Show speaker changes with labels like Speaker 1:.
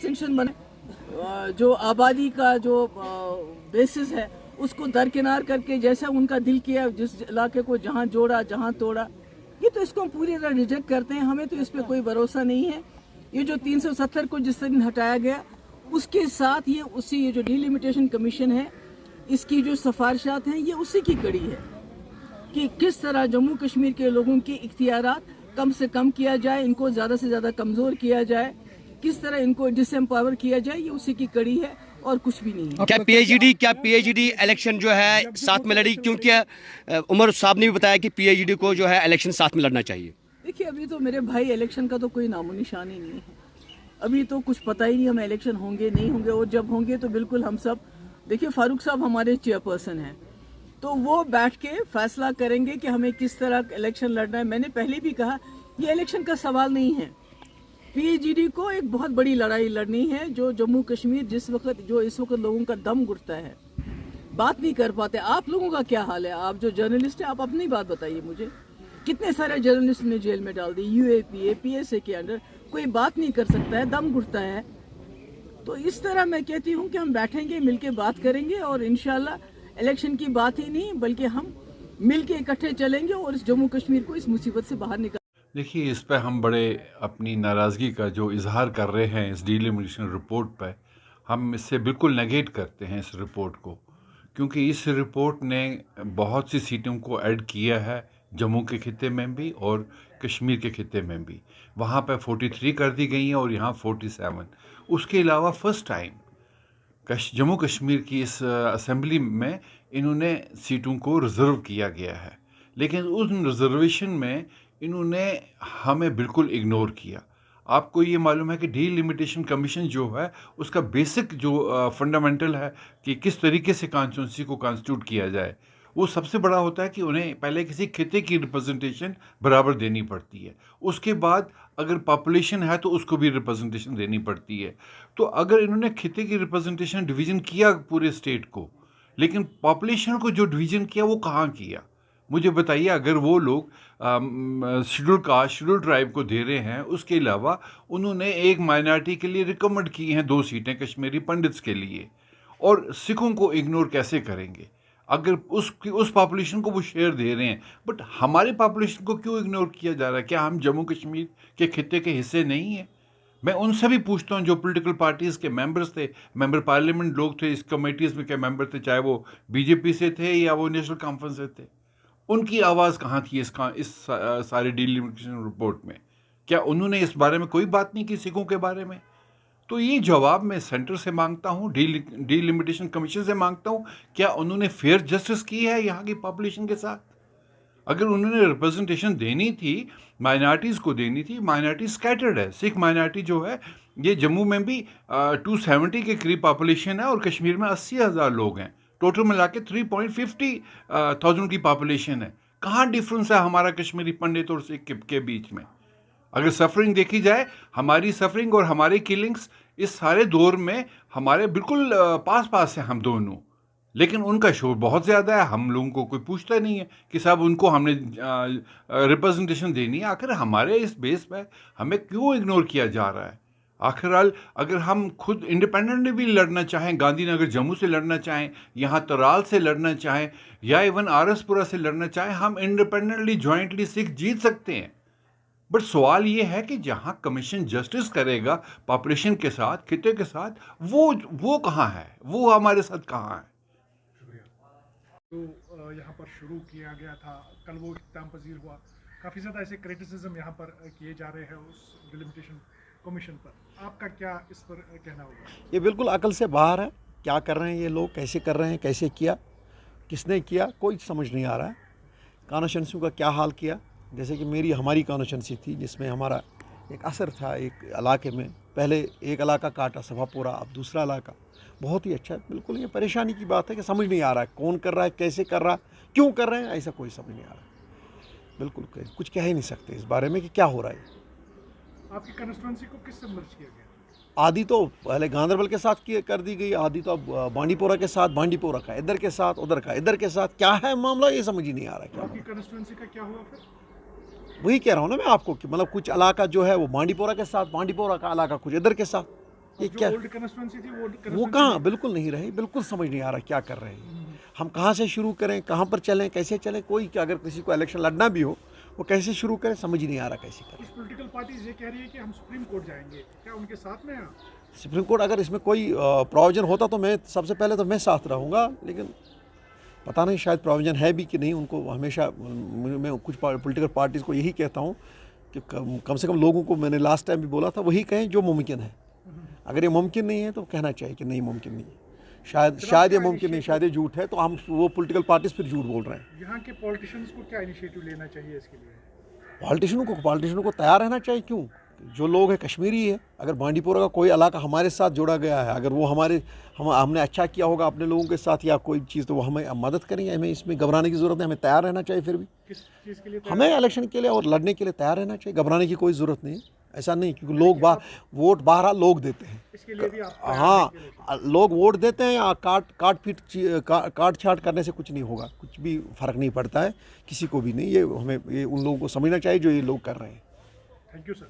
Speaker 1: Extension बने, जो आबादी का जो बेसिस है उसको दरकिनार करके जैसा उनका दिल किया, जिस इलाके को जहाँ जोड़ा जहाँ तोड़ा, ये तो इसको हम पूरी तरह रिजेक्ट करते हैं। हमें तो इस पर कोई भरोसा नहीं है। ये जो 370 को जिस दिन हटाया गया उसके साथ ये जो डिलिमिटेशन कमीशन है, इसकी जो सिफारिशात हैं ये उसी की कड़ी है कि किस तरह जम्मू कश्मीर के लोगों की इख्तियारात कम से कम किया जाए, इनको ज़्यादा से ज़्यादा कमज़ोर किया जाए, किस तरह इनको डिसएम्पावर किया जाए, ये उसी की कड़ी है और कुछ भी नहीं है।
Speaker 2: क्या पीएचडी इलेक्शन जो है साथ में लड़ी, क्योंकि उमर साहब ने भी बताया कि पीएचडी को जो है इलेक्शन साथ में लड़ना चाहिए।
Speaker 1: देखिए, अभी तो मेरे भाई इलेक्शन का तो कोई नामो निशान ही नहीं है। अभी तो कुछ पता ही नहीं हमें इलेक्शन होंगे नहीं होंगे, और जब होंगे तो बिल्कुल हम सब, देखिए फारूक साहब हमारे चेयरपर्सन हैं, तो वो बैठ के फैसला करेंगे कि हमें किस तरह इलेक्शन लड़ना है। मैंने पहले भी कहा ये इलेक्शन का सवाल नहीं है। पीएचडी को एक बहुत बड़ी लड़ाई लड़नी है। जो जम्मू कश्मीर इस वक्त लोगों का दम घुटता है, बात नहीं कर पाते। आप लोगों का क्या हाल है? आप जो जर्नलिस्ट हैं, आप अपनी बात बताइए मुझे। कितने सारे जर्नलिस्ट ने जेल में डाल दी, यूएपीए पीएसए के अंडर, कोई बात नहीं कर सकता है, दम घुटता है। तो इस तरह मैं कहती हूँ कि हम बैठेंगे, मिलके बात करेंगे और इंशाल्लाह इलेक्शन की बात ही नहीं बल्कि हम मिलके इकट्ठे चलेंगे और इस जम्मू कश्मीर को इस मुसीबत से बाहर निकाल।
Speaker 3: देखिए, इस पर हम बड़े अपनी नाराज़गी का जो इजहार कर रहे हैं इस डिलिमिटेशन रिपोर्ट पर, हम इससे बिल्कुल नेगेट करते हैं इस रिपोर्ट को, क्योंकि इस रिपोर्ट ने बहुत सी सीटों को ऐड किया है, जम्मू के खिते में भी और कश्मीर के खिते में भी। वहाँ पर 43 कर दी गई हैं और यहाँ 47। उसके अलावा फर्स्ट टाइम जम्मू कश्मीर की इस असेंबली में इन्होंने सीटों को रिज़र्व किया गया है, लेकिन उस रिजर्वेशन में इन्होंने हमें बिल्कुल इग्नोर किया। आपको ये मालूम है कि डिलिमिटेशन कमीशन जो है उसका बेसिक जो फंडामेंटल है कि किस तरीके से कॉन्स्टिट्यूंसी को कॉन्स्टिट्यूट किया जाए, वो सबसे बड़ा होता है कि उन्हें पहले किसी खिते की रिप्रेजेंटेशन बराबर देनी पड़ती है। उसके बाद अगर पॉपुलेशन है तो उसको भी रिप्रेजेंटेशन देनी पड़ती है। तो अगर इन्होंने खिते की रिप्रेजेंटेशन डिवीज़न किया पूरे स्टेट को, लेकिन पॉपुलेशन को जो डिवीज़न किया वो कहाँ किया? मुझे बताइए। अगर वो लोग शेड्यूल कास्ट शेड्यूल ट्राइब को दे रहे हैं, उसके अलावा उन्होंने एक माइनॉरिटी के लिए रिकमेंड की हैं 2 सीटें कश्मीरी पंडित्स के लिए, और सिखों को इग्नोर कैसे करेंगे अगर उस पॉपुलेशन को वो शेयर दे रहे हैं? बट हमारी पॉपुलेशन को क्यों इग्नोर किया जा रहा है? क्या हम जम्मू कश्मीर के खिते के हिस्से नहीं हैं? मैं उनसे भी पूछता हूँ जो पॉलिटिकल पार्टीज़ के मेंबर्स थे, मेंबर पार्लियामेंट लोग थे, इस कमेटीज़ में के मेंबर थे, चाहे वो बीजेपी से थे या वो नेशनल कॉन्फ्रेंस से थे, उनकी आवाज़ कहाँ थी इस सारे डिलिमिटेशन रिपोर्ट में? क्या उन्होंने इस बारे में कोई बात नहीं की सिखों के बारे में? तो ये जवाब मैं सेंटर से मांगता हूँ, डिलिमिटेशन कमीशन से मांगता हूँ। क्या उन्होंने फेयर जस्टिस की है यहाँ की पॉपुलेशन के साथ? अगर उन्होंने रिप्रेजेंटेशन देनी थी, माइनॉरिटीज़ को देनी थी, माइनॉरिटी स्कैटर्ड है। सिख माइनॉरिटी जो है ये जम्मू में भी 270 के करीब पॉपुलेशन है और कश्मीर में 80,000 लोग हैं। टोटल मिला के 350,000 की पॉपुलेशन है। कहाँ डिफरेंस है हमारा कश्मीरी पंडित और सिख के बीच में? अगर सफरिंग देखी जाए, हमारी सफरिंग और हमारे किलिंग्स इस सारे दौर में हमारे बिल्कुल पास पास हैं हम दोनों, लेकिन उनका शोर बहुत ज़्यादा है। हम लोगों को कोई पूछता नहीं है कि साहब उनको हमने रिप्रेजेंटेशन देनी है। आखिर हमारे इस बेस पर हमें क्यों इग्नोर किया जा रहा है? आखिरकार अगर हम खुद इंडिपेंडेंटली भी लड़ना चाहें, गांधीनगर जम्मू से लड़ना चाहें, यहाँ तराल से लड़ना चाहें या इवन आरएसपुरा से लड़ना चाहें, हम इंडिपेंडेंटली जॉइंटली सिख जीत सकते हैं। बट सवाल ये है कि जहाँ कमीशन जस्टिस करेगा पॉपुलेशन के साथ, खिते के साथ, वो कहाँ है? वो हमारे साथ कहाँ है?
Speaker 4: तो यहाँ पर शुरू किया गया था, कल वो इख्तिताम पजीर हुआ। काफ़ी ज़्यादा ऐसे क्रिटिसिज्म यहाँ पर किए जा रहे हैं उस डिलिमिटेशन कमीशन पर। आपका क्या इस पर कहना होगा?
Speaker 5: ये बिल्कुल अकल से बाहर है। क्या कर रहे हैं ये लोग, कैसे कर रहे हैं, कैसे किया, किसने किया, कोई समझ नहीं आ रहा है। कॉन्स्टिट्यूंसी का क्या हाल किया? जैसे कि हमारी कॉन्स्टिट्यूंसी थी जिसमें हमारा एक असर था एक इलाके में, पहले एक इलाका काटा सभापुरा, अब दूसरा इलाका। बहुत ही अच्छा है। बिल्कुल ये परेशानी की बात है कि समझ नहीं आ रहा है कौन कर रहा है, कैसे कर रहा है, क्यों कर रहे हैं, ऐसा कोई समझ नहीं आ रहा है। बिल्कुल कुछ कह ही नहीं सकते इस बारे में कि क्या हो रहा है।
Speaker 4: आपकी कॉन्स्टिट्यूंसी को किससे मर्ज किया गया?
Speaker 5: आधी तो पहले गांधरबल के साथ कर दी गई, आधी तो अब बांडीपोरा के साथ, बांडीपोरा का इधर के साथ, उधर का इधर के साथ। क्या है मामला, ये समझ ही नहीं आ रहा है। क्या
Speaker 4: आपकी कॉन्स्टिट्यूंसी का क्या हुआ फिर?
Speaker 5: वही कह रहा हूँ ना मैं आपको कि मतलब कुछ इलाका जो है वो बांडीपोरा के साथ, बांडीपोरा का इलाका कुछ इधर के साथ। ये
Speaker 4: जो
Speaker 5: क्या
Speaker 4: ओल्ड कंस्टिट्यूंसी थी वो
Speaker 5: वो कहाँ बिल्कुल नहीं रहे, बिल्कुल समझ नहीं आ रहा क्या कर रहे हैं। हम कहाँ से शुरू करें, कहाँ पर चलें, कैसे चलें, कोई क्या अगर किसी को इलेक्शन लड़ना भी हो वो कैसे शुरू करें समझ ही नहीं आ रहा कैसे करें।
Speaker 4: कुछ पॉलिटिकल पार्टीज ये कह रही है कि हम सुप्रीम कोर्ट जाएंगे, क्या उनके साथ में हैं आप?
Speaker 5: सुप्रीम कोर्ट अगर इसमें कोई प्रोविजन होता तो मैं सबसे पहले तो मैं साथ रहूँगा, लेकिन पता नहीं शायद प्रोविजन है भी कि नहीं। उनको हमेशा मैं कुछ पॉलिटिकल पार्टीज़ को यही कहता हूँ कि कम से कम लोगों को मैंने लास्ट टाइम भी बोला था वही कहें जो मुमकिन है। अगर ये मुमकिन नहीं है तो कहना चाहिए कि नहीं मुमकिन नहीं है, शायद ये मुमकिन नहीं, शायद ये झूठ है, तो हम वो पॉलिटिकल पार्टीज फिर झूठ बोल रहे हैं।
Speaker 4: यहाँ के पॉलिटिशियंस को क्या इनिशिएटिव लेना चाहिए इसके लिए?
Speaker 5: पॉलिटिशियनों को तैयार रहना चाहिए। क्यों, जो लोग हैं कश्मीरी है, अगर बांडीपुरा का कोई इलाका हमारे साथ जोड़ा गया है, अगर वो हमने अच्छा किया होगा अपने लोगों के साथ या कोई चीज़, तो वो हमें मदद करेंगे। हमें इसमें घबराने की ज़रूरत नहीं, हमें तैयार रहना चाहिए। फिर भी
Speaker 4: किस चीज़ के लिए
Speaker 5: हमें इलेक्शन के लिए और लड़ने के लिए तैयार रहना चाहिए, घबराने की कोई ज़रूरत नहीं। ऐसा नहीं क्योंकि लोग वोट बाहर लोग देते हैं।
Speaker 4: इसके लिए भी आप
Speaker 5: हाँ, लोग वोट देते हैं या काट छाट करने से कुछ नहीं होगा, कुछ भी फ़र्क नहीं पड़ता है किसी को भी नहीं। ये हमें उन लोगों को समझना चाहिए जो ये लोग कर रहे हैं।
Speaker 4: Thank you sir.